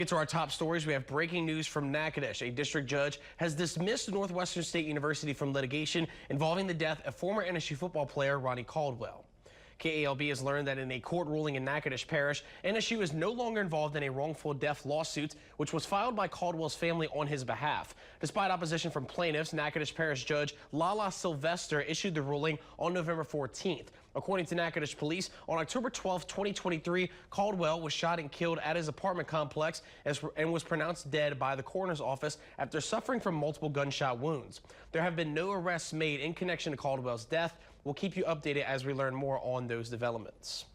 Get to our top stories. We have breaking news from Natchitoches. A district judge has dismissed Northwestern State University from litigation involving the death of former NSU football player Ronnie Caldwell. KALB has learned that in a court ruling in Natchitoches Parish, NSU is no longer involved in a wrongful death lawsuit, which was filed by Caldwell's family on his behalf. Despite opposition from plaintiffs, Natchitoches Parish Judge Lala Sylvester issued the ruling on November 14th. According to Natchitoches Police, on October 12, 2023, Caldwell was shot and killed at his apartment complex and was pronounced dead by the coroner's office after suffering from multiple gunshot wounds. There have been no arrests made in connection to Caldwell's death. We'll keep you updated as we learn more on those developments.